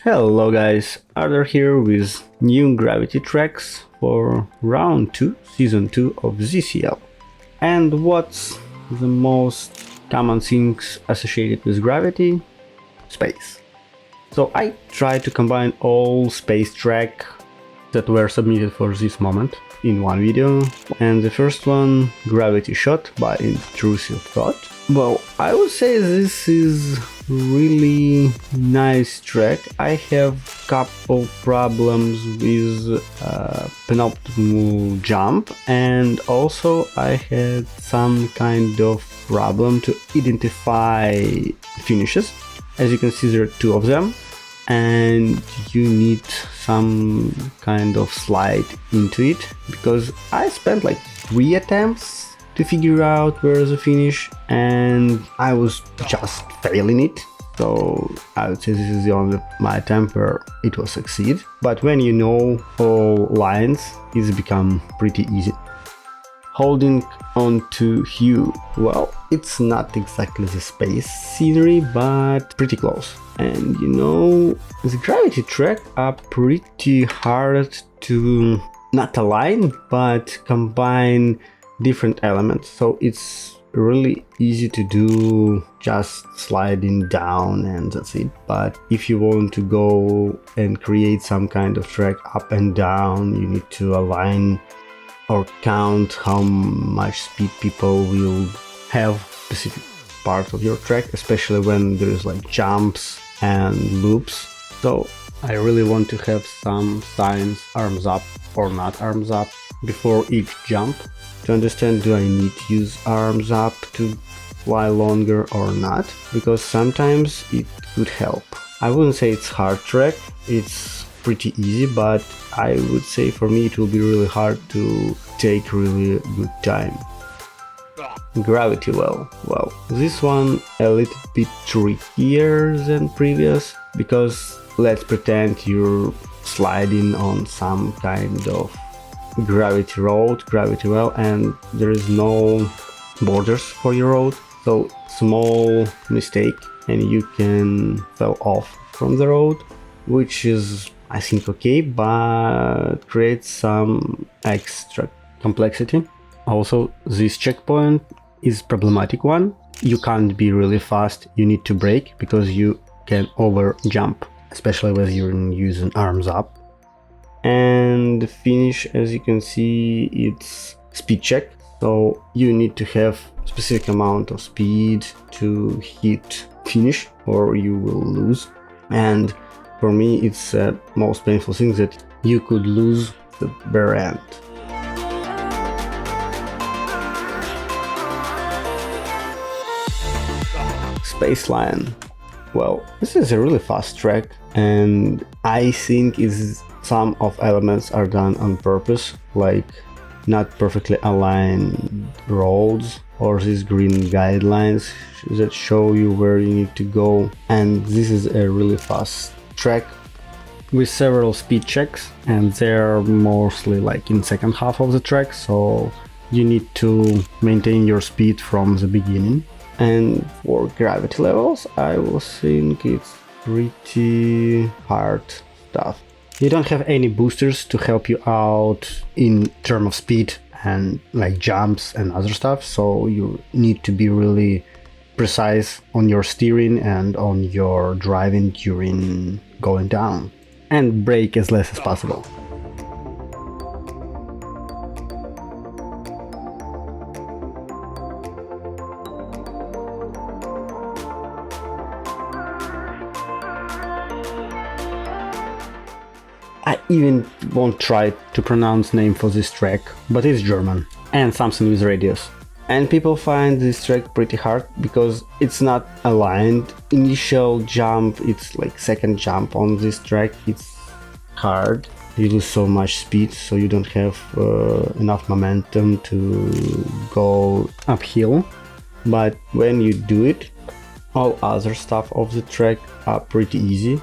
Hello guys, Arthur here with new gravity tracks for round 2, season 2 of ZCL. And what's the most common things associated with gravity? Space. So I tried to combine all space track that were submitted for this moment in one video, and the first one, Gravity Shot by Intrusive Thought. Well, I would say this is really nice track. I have couple problems with penultimate jump, and also I had some kind of problem to identify finishes. As you can see, there are two of them, and you need some kind of slide into it, because I spent like 3 attempts to figure out where the finish, and I was just failing it. So I would say this is the only my attempt where it will succeed. But when you know all lines, it's become pretty easy. Holding on to hue, well, it's not exactly the space scenery, but pretty close. And you know, the gravity track are pretty hard to not align, but combine different elements. So it's really easy to do just sliding down and that's it. But if you want to go and create some kind of track up and down, you need to align or count how much speed people will have specific part of your track, especially when there's like jumps and loops. So I really want to have some signs, arms up or not arms up, before each jump to understand, do I need to use arms up to fly longer or not, because sometimes it could help. I wouldn't say it's hard track, it's pretty easy, but I would say for me it will be really hard to take really good time. Gravity well, this one a little bit trickier than previous, because let's pretend you're sliding on some kind of gravity road, gravity well, and there is no borders for your road, so small mistake and you can fall off from the road, which is I think okay, but creates some extra complexity. Also, this checkpoint is problematic one. You can't be really fast, you need to brake because you can over jump, especially when you're using arms up. And the finish, as you can see, it's speed check, so you need to have specific amount of speed to hit finish or you will lose. And for me it's the most painful thing that you could lose the bare end. Spaceline. Well, this is a really fast track, and I think some of elements are done on purpose, like not perfectly aligned roads or these green guidelines that show you where you need to go. And this is a really fast track with several speed checks, and they're mostly like in second half of the track, so you need to maintain your speed from the beginning. And for gravity levels, I will think it's pretty hard stuff. You don't have any boosters to help you out in terms of speed and like jumps and other stuff, so you need to be really precise on your steering and on your driving during going down, and brake as less as possible. I even won't try to pronounce name for this track, but it's German and something with radius. And people find this track pretty hard because it's not aligned. Initial jump, it's like second jump on this track, it's hard. You lose so much speed, so you don't have enough momentum to go uphill. But when you do it, all other stuff of the track are pretty easy.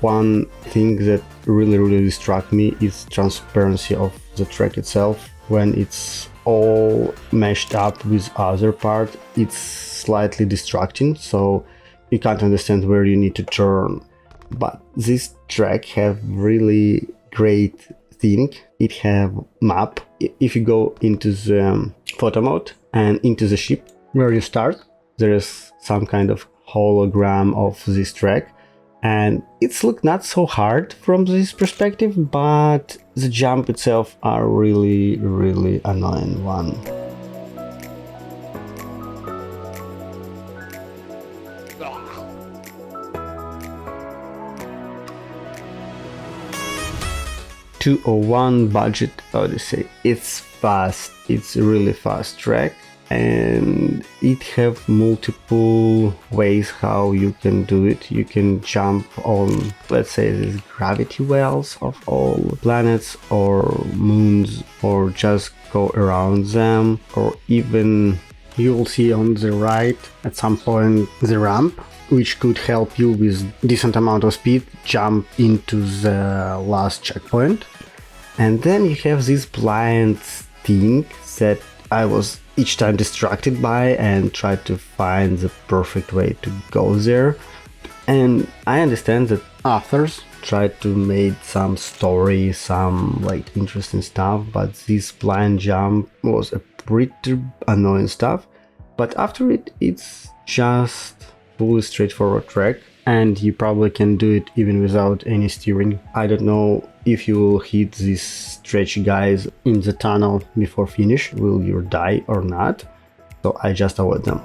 One thing that really struck me is transparency of the track itself. When it's all meshed up with other part, it's slightly distracting, so you can't understand where you need to turn. But this track have really great thing. It have map. If you go into the photo mode and into the ship where you start, there is some kind of hologram of this track, and it's look not so hard from this perspective, but the jump itself are really annoying one. Budget Odyssey. It's fast, it's a really fast track, and it have multiple ways how you can do it. You can jump on, let's say, these gravity wells of all planets or moons, or just go around them, or even you will see on the right at some point the ramp, which could help you with decent amount of speed jump into the last checkpoint. And then you have this blind thing that I was each time distracted by and tried to find the perfect way to go there. And I understand that authors tried to make some story, some like interesting stuff, but this blind jump was a pretty annoying stuff. But after it, it's just fully straightforward track, and you probably can do it even without any steering. I don't know if you will hit these stretchy guys in the tunnel before finish, will you die or not, so I just avoid them.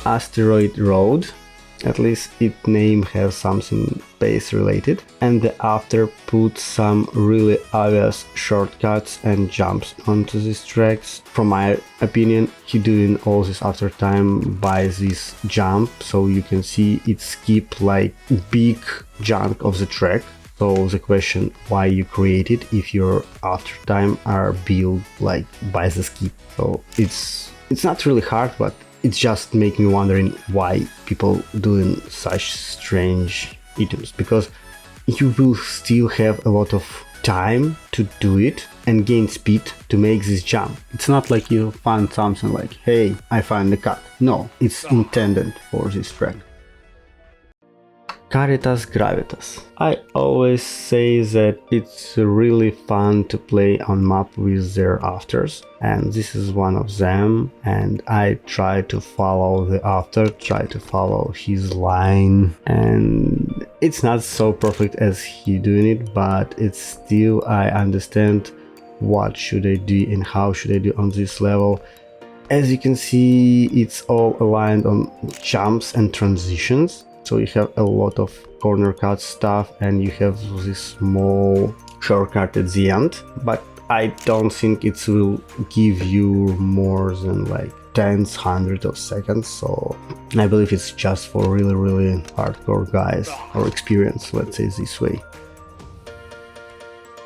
Asteroid Road, at least its name has something space related, and the author put some really obvious shortcuts and jumps onto these tracks. From my opinion, he doing all this after time by this jump, so you can see it skip like big chunk of the track. So the question why you create it if your after time are built like by the skip. So it's not really hard, but it's just making me wondering why people doing such strange items, because you will still have a lot of time to do it and gain speed to make this jump. It's not like you find something like, hey, I find the cut. No, it's intended for this track. Caritas Gravitatis. I always say that it's really fun to play on map with their afters, and this is one of them, and I try to follow the after, try to follow his line, and it's not so perfect as he doing it, but it's still, I understand what should I do and how should I do on this level. As you can see, it's all aligned on jumps and transitions. So you have a lot of corner cut stuff, and you have this small shortcut at the end, but I don't think it will give you more than like tens, hundreds of seconds, so I believe it's just for really hardcore guys or experience, let's say this way.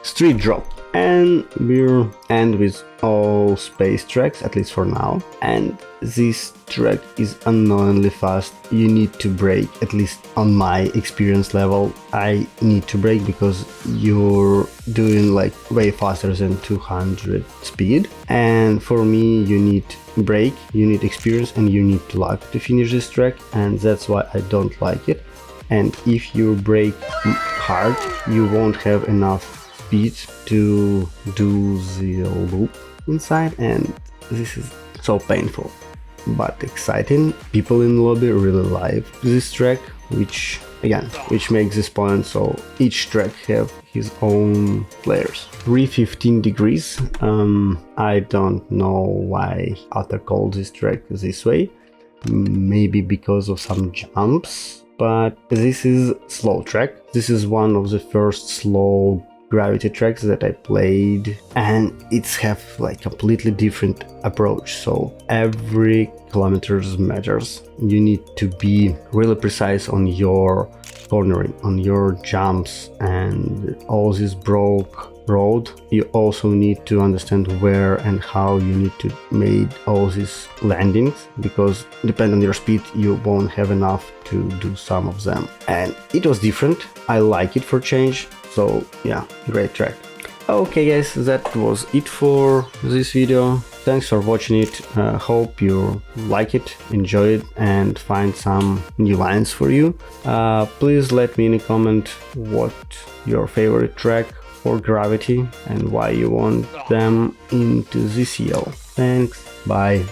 Street Drop. And we'll end with all space tracks, at least for now. And this track is annoyingly fast. You need to brake, at least on my experience level. I need to brake because you're doing like way faster than 200 speed. And for me, you need brake, you need experience, and you need luck to finish this track. And that's why I don't like it. And if you brake hard, you won't have enough speed to do the loop inside, and this is so painful but exciting. People in the lobby really like this track, which makes this point, so each track have his own players. 315 degrees. I don't know why author called this track this way, maybe because of some jumps, but this is slow track. This is one of the first slow gravity tracks that I played, and it's have like completely different approach, so every kilometers matters. You need to be really precise on your cornering, on your jumps, and all this broke road. You also need to understand where and how you need to make all these landings, because depending on your speed you won't have enough to do some of them. And it was different. I like it for change. So yeah, great track. Okay guys, that was it for this video. Thanks for watching it. Hope you like it, enjoy it, and find some new lines for you. Please let me in a comment what your favorite track for Gravity and why you want them into ZCL. Thanks, bye.